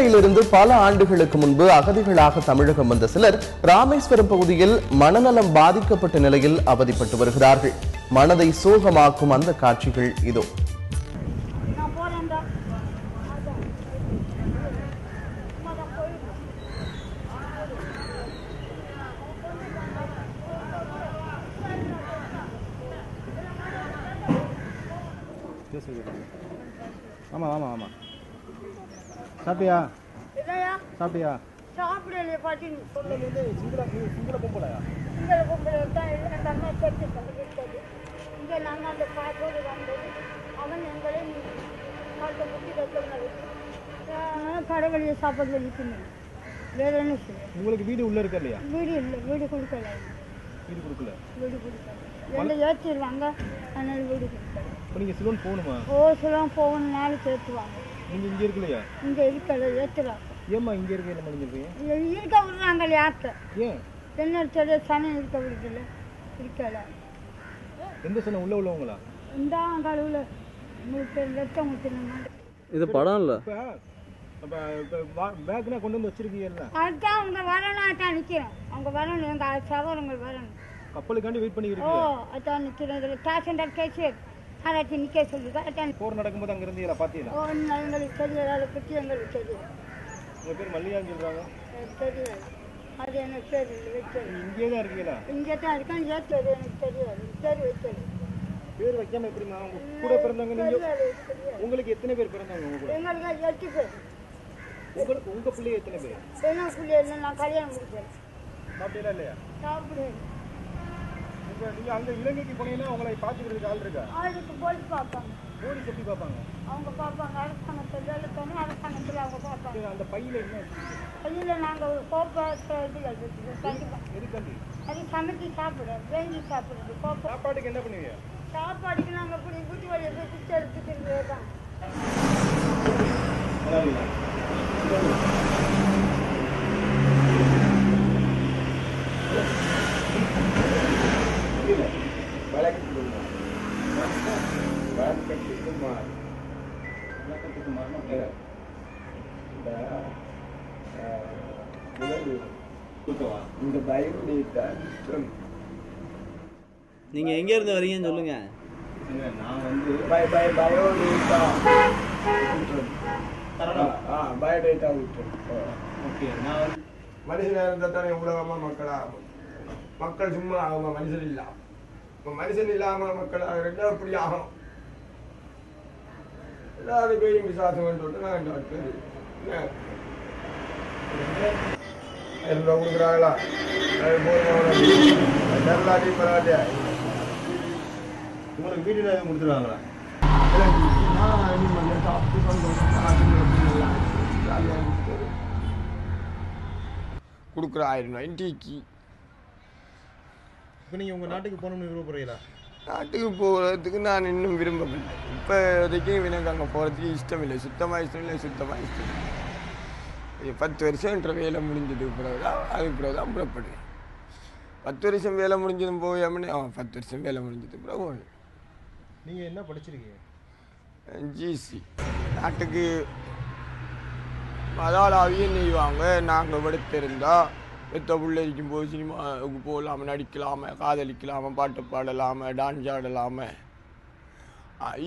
இலங்கையிலிருந்து பல ஆண்டுகளுக்கு முன்பு அகதிகளாக தமிழகம் வந்த சிலர் ராமேஸ்வரம் பகுதியில் மனநலம் பாதிக்கப்பட்ட நிலையில் அவதிப்பட்டு வருகிறார்கள். மனதை சோகமாக்கும் அந்த காட்சிகள் இதோ. ஆமா ஆமா ஆமா சாப்பிட்டியா சாப்பிட்டியா சாப்பிடலையே பாட்டி சிங்கள பொம்பளையா சிங்கள பொம்பளை தான் எல்லாம் தம்மா சேர்த்து சொல்லிவிட்டது. இங்கே நாங்கள் அந்த பாட்டோடு வந்தது அவன் எங்களை காலத்தை முட்டி வைக்கிறது கடவுளையை சாப்பாடு வலிக்கணும். வேற என்ன செய்யும்? உங்களுக்கு வீடு உள்ள இருக்கா இல்லையா? வீடு இல்லை, வீடு கொடுக்கல. வீடு கொடுக்கல என்ன ஏற்றிடுவாங்க, அதனால வீடு கொடுக்கல. இப்போ நீங்கள் சிலோன் போகணுமா? சிலோன் போகணுன்னாலும் சேர்த்துவாங்க. நீங்கள் இங்கே இருக்கலையா? இங்கே இருக்கல, ஏற்றுறாங்க. ஏம்மா இங்கே இருக்க என்ன பண்ணிருக்கீங்க? இருக்க விடுறாங்க யார்கிட்ட? ஏன் என்ன தெரிய சனம் இருக்க விடுதல இருக்கல. எந்த சனம் உள்ள உள்ளவங்களா? இந்த கடவுள உங்களுக்கு லட்சம் ஊற்றின இது படம் இல்லை. இப்போ பேக்னா கொண்டு வந்து வச்சிருக்கீங்கல்ல, அதுதான் அவங்க வரணும். அதான் நிற்கிறோம், அவங்க வரணும், எங்கள் சகோதரங்கள் வரணும். கப்பலுக்காண்டி வெயிட் பண்ணிக்கிறீங்க? அதான் நிற்கிறோம். இதில் டாசண்டர் கேச்சு அதை நிற்க சொல்லுங்க. அதான் போர் நடக்கும்போது அங்கே இருந்தீங்களா? பார்த்தீங்களா? எங்களுக்கு தெரியாது, அதை பற்றி எங்களுக்கு தெரியும். உங்கள் பேர் மல்லிகான்னு சொல்கிறாங்க. தெரியாது, அது எனக்கு தெரியல. வைக்கிறது இங்கே தான் இருக்கீங்களா? இங்கே தான் இருக்கேன். ஏற்றது எனக்கு தெரியாது, பேர் வைக்கிறது. பேர் வைக்காம எப்படிமா? உங்க கூட பிறந்தவங்க நீங்கள்? உங்களுக்கு எத்தனை பேர் பிறந்தவங்க உங்க கூட? எங்களுக்கு 8 பேர். உங்க பிள்ளைய எத்தனை பேர்? என்ன பிள்ளைய இல்லை, நான் கல்யாணம் முடிச்சேன். சாப்பிட்டீங்களா இல்லையா? சாப்பிடுவேன். நீங்கள் அங்கே இலங்கைக்கு போனீங்கன்னா உங்களை பார்த்துக்கிறதுக்கு ஆள் இருக்கா? ஆளுக்கு போலீஸ் பார்ப்பாங்க. போலீஸ் எப்படி பார்ப்பாங்க? அவங்க பார்ப்பாங்க, அரசாங்கத்தில் வேலை பண்ணி அரசாங்கத்தில் அவங்க பார்ப்பாங்க. அந்த பையில என்ன? பையில் நாங்கள் ஒரு கோப்பை இதில் இருக்குது. கண்டிப்பாக எதுக்காண்டி? அது சமைச்சு சாப்பிட, வேங்கி சாப்பிடுறது. கோப்பை சாப்பாட்டுக்கு என்ன பண்ணுவீங்க? சாப்பாடுக்கு நாங்கள் இப்படி குட்டி வழியை போய் குச்சி எடுத்துக்கிறது தான். நீங்க எங்க இருந்து வரீங்கன்னு சொல்லுங்க. நான் வந்து பயோடேட்டா விட்டு ஓகே. நான் மனுஷனாக இருந்தால் தானே உலகமா மக்கள் சும்மா ஆகும். மனுஷன் இல்லாம இப்போ மனுஷன் இல்லாமல் மக்கள் ரெண்டாவது இப்படி ஆகும். எல்லாரும் பேரும் விசாசம் சொல்லிட்டு நான் 2 பேர் என்ன கொடுக்குறாங்களா? எல்லாத்தையும் பரவாயில்லையா? உங்களுக்கு வீட்டில் எதுவும் கொடுத்துருவாங்களா? கொடுக்குற 1000 ரூபாய் டீக்கு. இப்போ நீங்கள் உங்கள் நாட்டுக்கு போகணும்னு விருப்பப்படுறீங்களா? நாட்டுக்கு போகிறதுக்கு நான் இன்னும் விரும்பவில்லை. இப்போதைக்கு எனக்கு அங்கே போகிறதுக்கு இஷ்டம் இல்லை. சுத்தமாக இஷ்டம் இல்லை. 10 வருஷம் என்ற வேலை முடிஞ்சதுக்கு பிறகு தான் அதுக்கு பிறகு தான் புறப்படுறேன். 10 வருஷம் வேலை முடிஞ்சதும் போயாமனே 10 வருஷம் வேலை முடிஞ்சதுக்கு பிறகு போகணும். நீங்கள் என்ன படிச்சிருக்கீங்க? ஜிசி. நாட்டுக்கு அதாலாவியே நெய்வாங்க. நாங்கள் படுத்திருந்தால் பெத்த பிள்ளை இருக்கும்போது சினிமாவுக்கு போகலாமல், நடிக்கலாமல், காதலிக்கலாமல், பாட்டு பாடலாமல், டான்ஸ் ஆடலாமல்.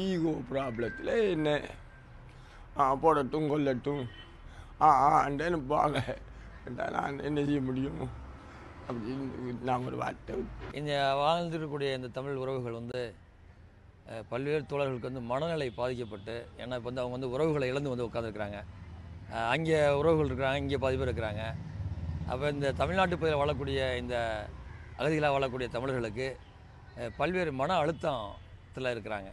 ஈகோ ப்ராப்ளத்தில் என்ன போடட்டும் கொல்லட்டும் அண்டனுப்பாங்க. நான் என்ன செய்ய முடியும் அப்படின்னு நான் ஒரு வார்த்தை. இந்த வாழ்ந்துருக்கக்கூடிய இந்த தமிழ் உறவுகள் வந்து பல்வேறு தோழர்களுக்கு வந்து மனநிலை பாதிக்கப்பட்டு, ஏன்னா இப்போ வந்து அவங்க வந்து உறவுகளை இழந்து வந்து உட்காந்துருக்குறாங்க. அங்கே உறவுகள் இருக்கிறாங்க, இங்கே பாதி பேர் இருக்கிறாங்க. அப்போ இந்த தமிழ்நாட்டு பகுதியில் வாழக்கூடிய இந்த அகதிகளாக வாழக்கூடிய தமிழர்களுக்கு பல்வேறு மன அழுத்தத்தில் இருக்கிறாங்க.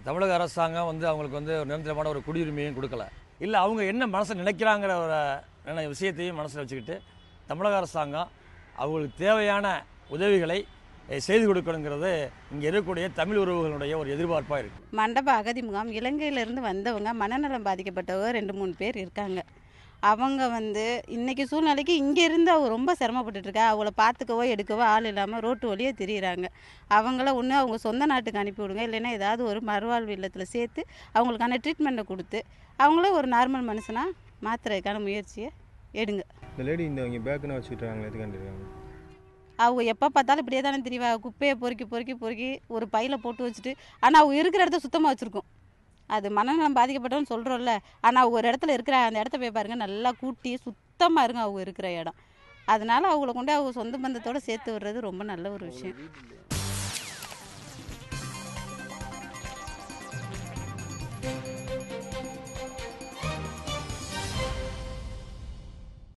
தமிழக அரசாங்கம் வந்து அவங்களுக்கு வந்து ஒரு நிரந்தரமான ஒரு குடியுரிமையும் கொடுக்கல. இல்லை அவங்க என்ன மனசை நினைக்கிறாங்கிற ஒரு விஷயத்தையும் மனசில் வச்சுக்கிட்டு தமிழக அரசாங்கம் அவங்களுக்கு தேவையான உதவிகளை செய்து கொடுக்கணுங்கிறது இங்கே இருக்கக்கூடிய தமிழ் உறவுகளுடைய ஒரு எதிர்பார்ப்பாக இருக்குது. மண்டப அகதி முகாம் இலங்கையிலேருந்து வந்தவங்க மனநலம் பாதிக்கப்பட்டவங்க 2-3 பேர் இருக்காங்க. அவங்க வந்து இன்றைக்கி சூழ்நிலைக்கு இங்கே இருந்து அவங்க ரொம்ப சிரமப்பட்டுருக்கா. அவங்கள பார்த்துக்கவோ எடுக்கவோ ஆள் இல்லாமல் ரோட்டு வழியே திரியிறாங்க. அவங்கள ஒன்று அவங்க சொந்த நாட்டுக்கு அனுப்பி விடுங்க, இல்லைன்னா ஏதாவது ஒரு மறுவாழ்வு இல்லத்தில் சேர்த்து அவங்களுக்கான ட்ரீட்மெண்ட்டை கொடுத்து அவங்கள ஒரு நார்மல் மனுஷனாக மாற்றுறதுக்கான முயற்சியை எடுங்க. இந்த லேடி இந்த இங்கே பேக்குன்னு வச்சுக்கிட்டு இருக்காங்களே எதுக்காண்டி இருக்காங்க? அவங்க எப்போ பார்த்தாலும் இப்படியே தானே தெரியவா, குப்பையை பொறுக்கி ஒரு பையில் போட்டு வச்சுட்டு, ஆனால் அவங்க இருக்கிற இடத்த சுத்தமாக வச்சுருக்கோம். அது மனநலம் பாதிக்கப்பட்டவன்னு சொல்கிறோம்ல, ஆனால் அவங்க ஒரு இடத்துல இருக்கிற அந்த இடத்த போய் பாருங்கள், நல்லா கூட்டி சுத்தமாக இருங்க அவங்க இருக்கிற இடம். அதனால அவங்கள கொண்டு அவங்க சொந்த பந்தத்தோடு சேர்த்து விடுறது ரொம்ப நல்ல ஒரு விஷயம்.